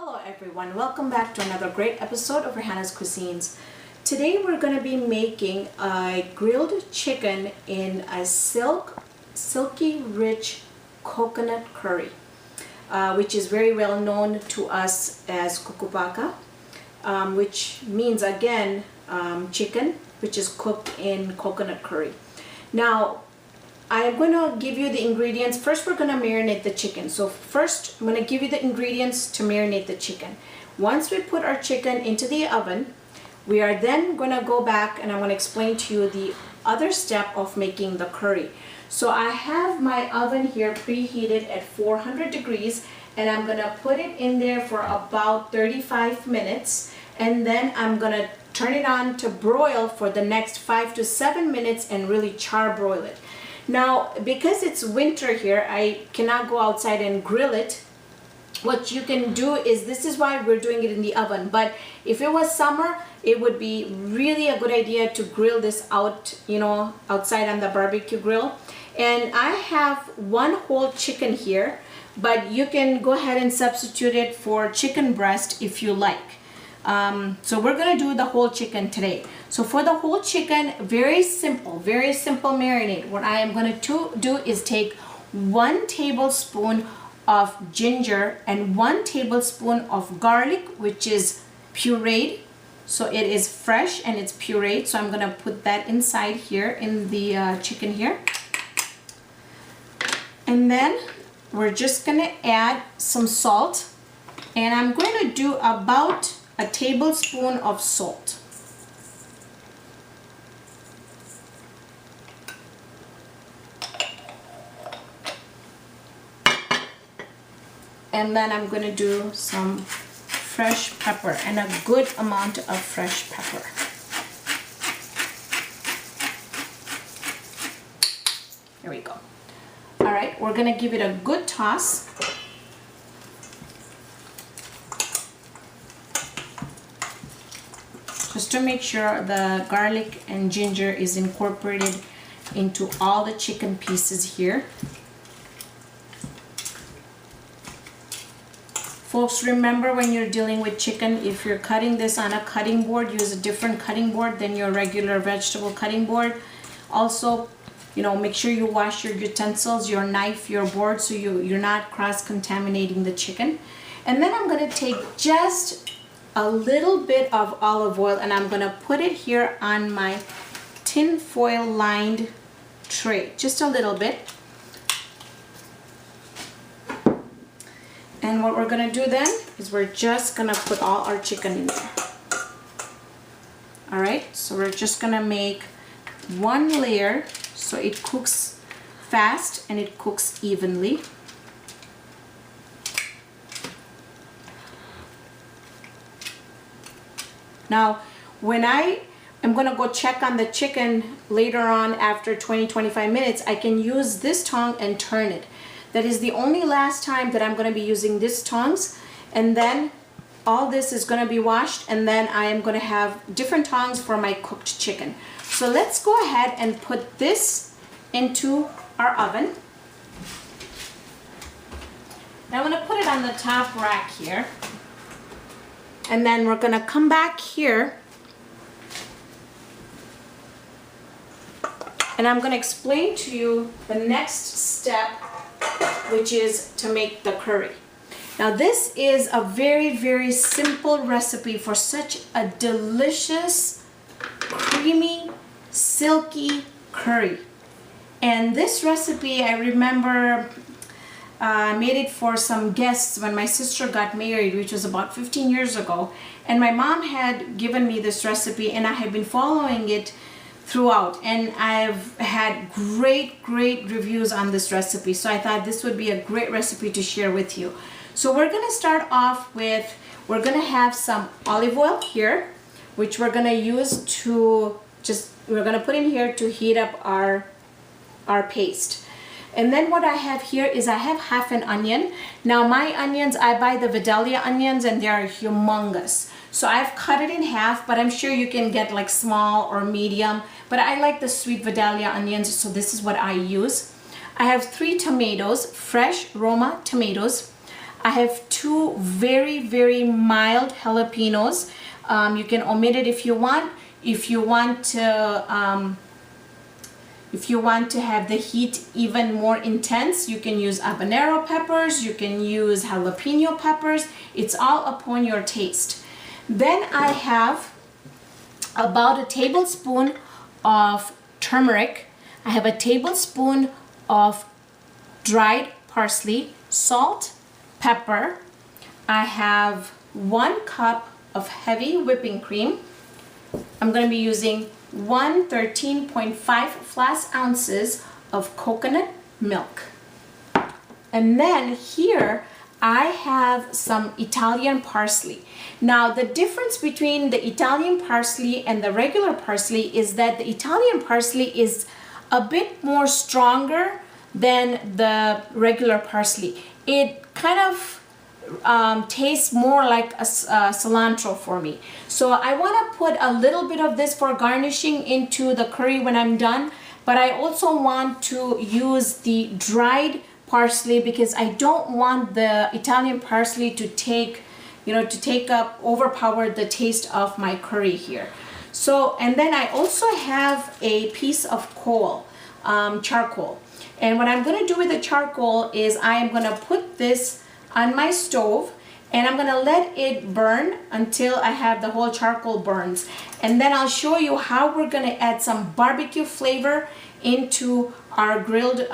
Hello everyone, welcome back to another great episode of Raihana's Cuisines. Today we're going to be making a grilled chicken in a silky rich coconut curry, which is very well known to us as Kuku Paka, which means again chicken which is cooked in coconut curry. Now I am going to give you the ingredients. First, we're going to marinate the chicken. So first, I'm going to give you the ingredients to marinate the chicken. Once we put our chicken into the oven, we are then going to go back and I'm going to explain to you the other step of making the curry. So I have my oven here preheated at 400 degrees and I'm going to put it in there for about 35 minutes and then I'm going to turn it on to broil for the next 5 to 7 minutes and really charbroil it. Now, because it's winter here, I cannot go outside and grill it. What you can do is, this is why we're doing it in the oven, but if it was summer, it would be really a good idea to grill this out, outside on the barbecue grill. And I have one whole chicken here, but you can go ahead and substitute it for chicken breast if you like. So we're going to do the whole chicken today. So for the whole chicken, very simple marinade. What I am going to do is take 1 tablespoon of ginger and 1 tablespoon of garlic, which is pureed. So it is fresh and it's pureed. So I'm going to put that inside here in the chicken here. And then we're just going to add some salt. And I'm going to do about a tablespoon of salt. And then I'm going to do some fresh pepper and a good amount of fresh pepper. Here we go. All right, we're going to give it a good toss. Just to make sure the garlic and ginger is incorporated into all the chicken pieces here. Folks, remember when you're dealing with chicken, if you're cutting this on a cutting board, use a different cutting board than your regular vegetable cutting board. Also, make sure you wash your utensils, your knife, your board, so you're not cross-contaminating the chicken. And then I'm going to take just a little bit of olive oil and I'm going to put it here on my tin foil lined tray, just a little bit. And what we're going to do then is we're just going to put all our chicken in there. Alright, so we're just going to make one layer so it cooks fast and it cooks evenly. Now, when I am going to go check on the chicken later on after 20-25 minutes, I can use this tongue and turn it. That is the only last time that I'm going to be using this tongs, and then all this is going to be washed, and then I am going to have different tongs for my cooked chicken. So let's go ahead and put this into our oven. Now I'm going to put it on the top rack here, and then we're going to come back here and I'm going to explain to you the next step, which is to make the curry. Now this is a very simple recipe for such a delicious, creamy, silky curry. And this recipe, I remember I made it for some guests when my sister got married, which was about 15 years ago. And my mom had given me this recipe and I have been following it throughout, and I've had great reviews on this recipe, so I thought this would be a great recipe to share with you. So we're going to start off with, we're going to have some olive oil here, which we're going to use to we're going to put in here to heat up our paste. And then what I have here is I have half an onion. Now my onions, I buy the Vidalia onions and they are humongous. So I've cut it in half, but I'm sure you can get like small or medium. But I like the sweet Vidalia onions, so this is what I use. I have 3 tomatoes, fresh Roma tomatoes. I have two very mild jalapenos. You can omit it if you want. If you want to have the heat even more intense, you can use habanero peppers, you can use jalapeno peppers. It's all upon your taste. Then I have about a tablespoon of turmeric. I have a tablespoon of dried parsley, salt, pepper. I have 1 cup of heavy whipping cream. I'm going to be using 13.5 flask ounces of coconut milk. And then here I have some Italian parsley. Now the difference between the Italian parsley and the regular parsley is that the Italian parsley is a bit more stronger than the regular parsley. It kind of tastes more like a cilantro for me. So I want to put a little bit of this for garnishing into the curry when I'm done, but I also want to use the dried parsley because I don't want the Italian parsley to overpower the taste of my curry here. So, and then I also have a piece of charcoal. And what I'm going to do with the charcoal is I am going to put this on my stove and I'm going to let it burn until I have the whole charcoal burns. And then I'll show you how we're going to add some barbecue flavor into our grilled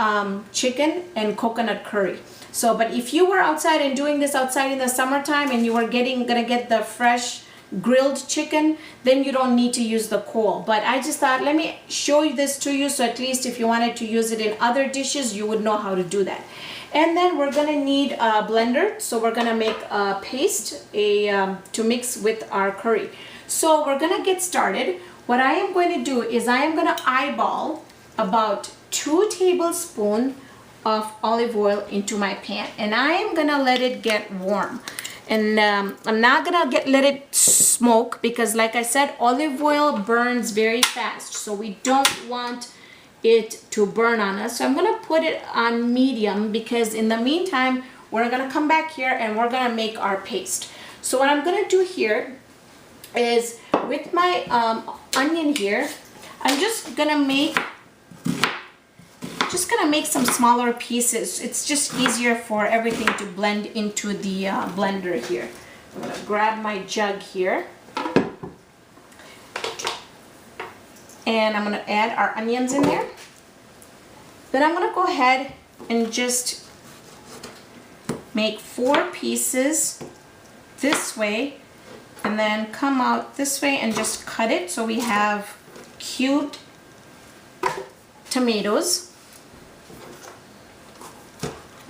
chicken and coconut curry. So, but if you were outside and doing this outside in the summertime and you were gonna get the fresh grilled chicken, then you don't need to use the coal. But I just thought, let me show you this to you, so at least if you wanted to use it in other dishes, you would know how to do that. And then we're gonna need a blender, so we're gonna make a paste to mix with our curry. So we're gonna get started. What I am going to do is I am gonna eyeball about 2 tablespoons of olive oil into my pan, and I am gonna let it get warm. And I'm not gonna let it smoke because, like I said, olive oil burns very fast, so we don't want it to burn on us. So I'm gonna put it on medium because in the meantime we're gonna come back here and we're gonna make our paste. So what I'm gonna do here is with my onion here, I'm just gonna make some smaller pieces. It's just easier for everything to blend into the blender here. I'm gonna grab my jug here and I'm gonna add our onions in there. Then I'm gonna go ahead and just make 4 pieces this way and then come out this way and just cut it so we have cubed tomatoes.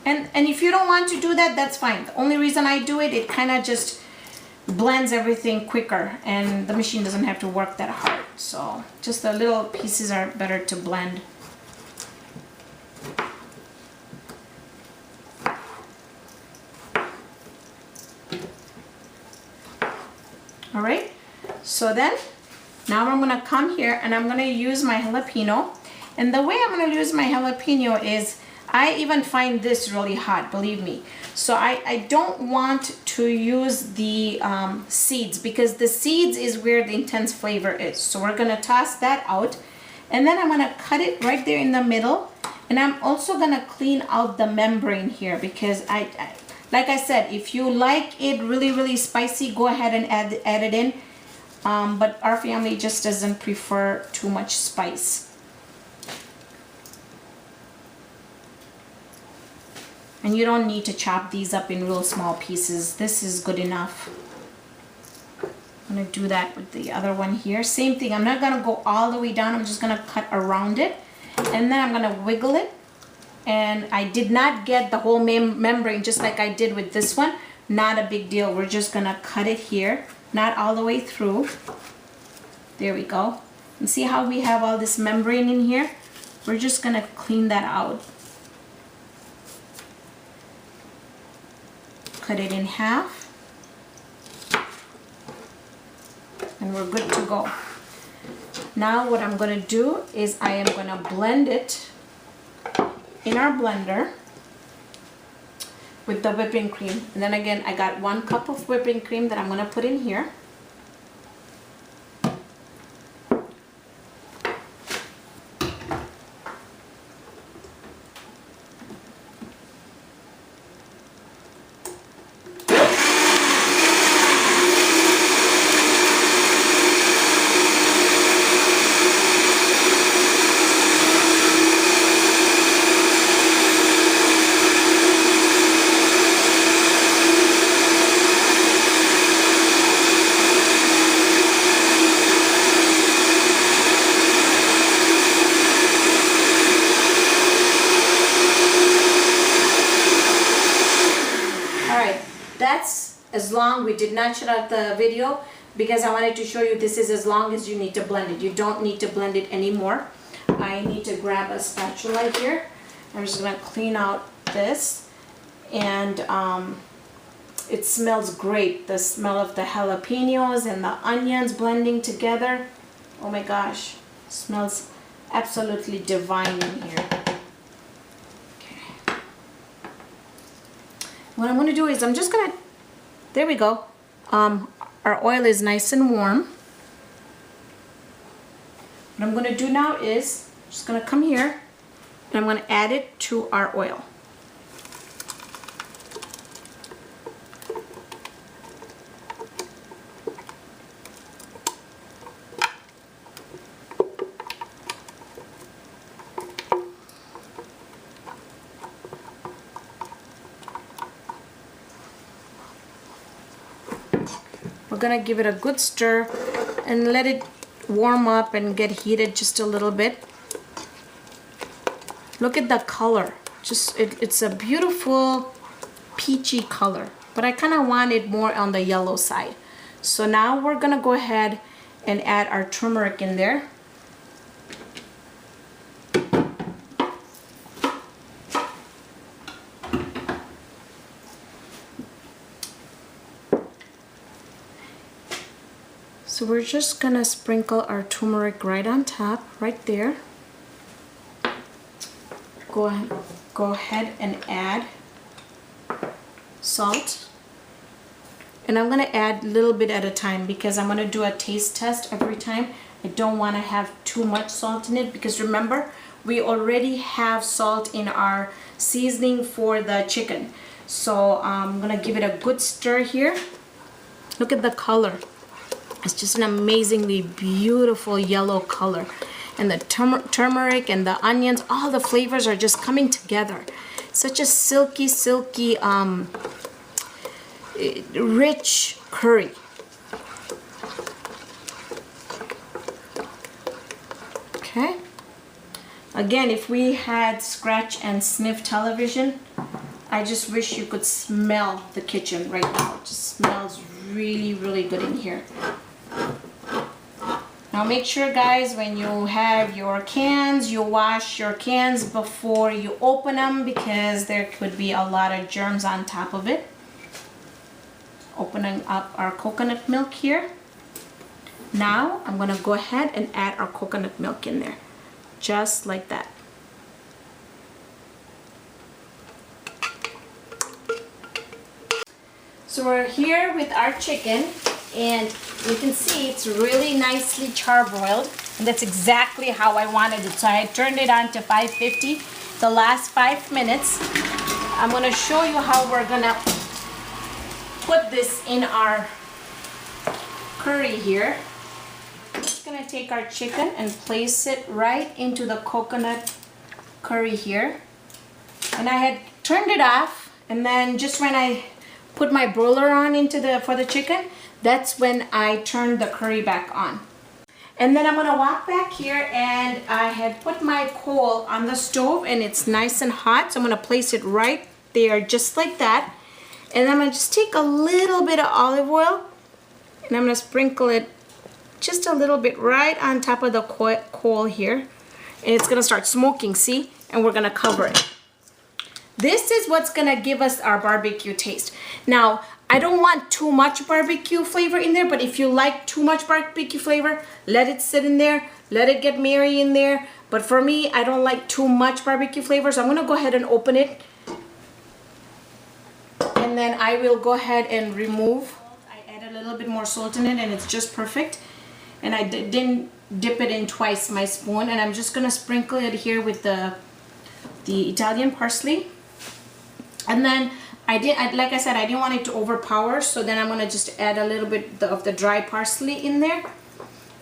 And if you don't want to do that, that's fine. The only reason I do it, it kind of just blends everything quicker and the machine doesn't have to work that hard. So just the little pieces are better to blend. All right, so then now I'm gonna come here and I'm gonna use my jalapeno. And the way I'm gonna use my jalapeno is, I even find this really hot, believe me. So I don't want to use the seeds because the seeds is where the intense flavor is. So we're gonna toss that out. And then I'm gonna cut it right there in the middle. And I'm also gonna clean out the membrane here because like I said, if you like it really spicy, go ahead and add it in. But our family just doesn't prefer too much spice. And you don't need to chop these up in real small pieces. This is good enough. I'm gonna do that with the other one here. Same thing, I'm not gonna go all the way down. I'm just gonna cut around it. And then I'm gonna wiggle it. And I did not get the whole membrane just like I did with this one. Not a big deal. We're just gonna cut it here. Not all the way through. There we go. And see how we have all this membrane in here? We're just gonna clean that out. Cut it in half. And we're good to go. Now what I'm gonna do is I am gonna blend it in our blender. with the whipping cream. And then again, I got 1 cup of whipping cream that I'm gonna put in here. That's as long. We did not shut out the video because I wanted to show you this is as long as you need to blend it. You don't need to blend it anymore. I need to grab a spatula here. I'm just gonna clean out this, and it smells great. The smell of the jalapenos and the onions blending together. Oh my gosh, smells absolutely divine in here. What I'm going to do is I'm just going to, there we go. Our oil is nice and warm. What I'm going to do now is I'm just going to come here and I'm going to add it to our oil. We're gonna give it a good stir and let it warm up and get heated just a little bit. Look at the color. It's a beautiful peachy color, but I kind of want it more on the yellow side. So now we're gonna go ahead and add our turmeric in there. So we're just gonna sprinkle our turmeric right on top, right there. Go ahead and add salt. And I'm gonna add a little bit at a time because I'm gonna do a taste test every time. I don't wanna have too much salt in it because remember, we already have salt in our seasoning for the chicken. So I'm gonna give it a good stir here. Look at the color. It's just an amazingly beautiful yellow color. And the turmeric and the onions, all the flavors are just coming together. Such a silky, rich curry. Okay. Again, if we had scratch and sniff television, I just wish you could smell the kitchen right now. It just smells really, really good in here. Now make sure, guys, when you have your cans, you wash your cans before you open them because there could be a lot of germs on top of it. Opening up our coconut milk here. Now I'm gonna go ahead and add our coconut milk in there, just like that. So we're here with our chicken, and you can see it's really nicely charbroiled, and that's exactly how I wanted it. So I turned it on to 550 the last 5 minutes. I'm gonna show you how we're gonna put this in our curry here. I'm just gonna take our chicken and place it right into the coconut curry here. And I had turned it off, and then just when I put my broiler on for the chicken, that's when I turned the curry back on. And then I'm gonna walk back here, and I had put my coal on the stove and it's nice and hot. So I'm gonna place it right there, just like that. And I'm gonna just take a little bit of olive oil and I'm gonna sprinkle it just a little bit right on top of the coal here. And it's gonna start smoking, see? And we're gonna cover it. This is what's gonna give us our barbecue taste. Now, I don't want too much barbecue flavor in there, but if you like too much barbecue flavor, let it sit in there, let it get marry in there. But for me, I don't like too much barbecue flavor, so I'm gonna go ahead and open it. and then I will go ahead and remove. I add a little bit more salt in it and it's just perfect. And I didn't dip it in twice, my spoon, and I'm just gonna sprinkle it here with the Italian parsley. And then like I said, I didn't want it to overpower, so then I'm gonna just add a little bit of the dry parsley in there,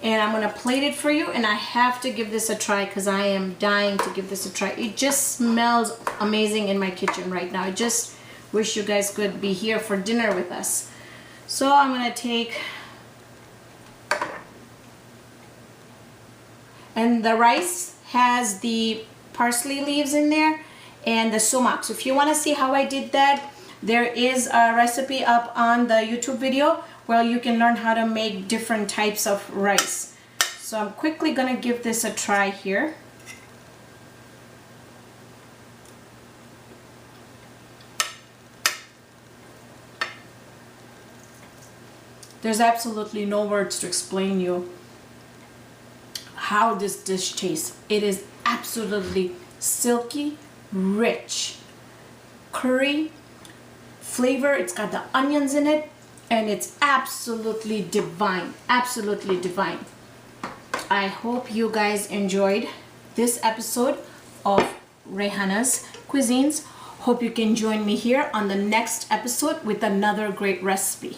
and I'm gonna plate it for you. And I have to give this a try because I am dying to give this a try. It just smells amazing in my kitchen right now. I just wish you guys could be here for dinner with us. So I'm gonna take, and the rice has the parsley leaves in there and the sumac. So if you want to see how I did that, there is a recipe up on the YouTube video where you can learn how to make different types of rice. So I'm quickly gonna give this a try here. There's absolutely no words to explain you how this dish tastes. It is absolutely silky, rich, curry flavor. It's got the onions in it, and it's absolutely divine, absolutely divine. I hope you guys enjoyed this episode of Raihana's Cuisines. Hope you can join me here on the next episode with another great recipe.